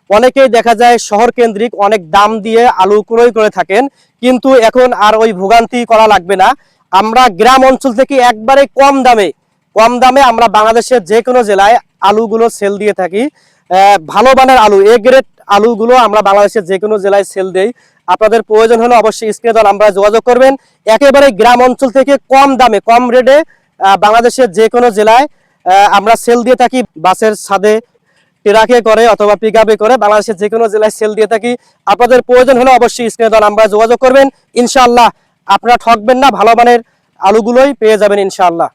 অনেকেই দেখা যায় শহর কেন্দ্রিক অনেক দাম দিয়ে আলু ক্রয় করে থাকেন, কিন্তু এখন আর ওই ভোগান্তি করা লাগবে না। আমরা গ্রাম অঞ্চল থেকে একবারে কম দামে আমরা বাংলাদেশের যে কোনো জেলায় আলুগুলো সেল দিয়ে থাকি। ভালো মানের আলু, এ গ্রেড আলুগুলো আমরা বাংলাদেশের যে কোনো জেলায় সেল দেই। আপনাদের প্রয়োজন হলে অবশ্যই স্ক্রিনে দেওয়া নাম্বারে যোগাযোগ করবেন। একেবারে গ্রাম অঞ্চল থেকে কম দামে কম রেটে বাংলাদেশের যে কোনো জেলায় আমরা সেল দিয়ে থাকি। বাসের ছাদে, ট্রাকে করে অথবা পিক আপে করে বাংলাদেশের যে কোনো জেলায় সেল দিয়ে থাকি। আপনাদের প্রয়োজন হলে অবশ্যই স্ক্রিনে দেওয়া নাম্বারে যোগাযোগ করবেন। ইনশাআল্লাহ আপনারা ঠকবেন না, ভালো মানের আলুগুলোই পেয়ে যাবেন ইনশাআল্লাহ।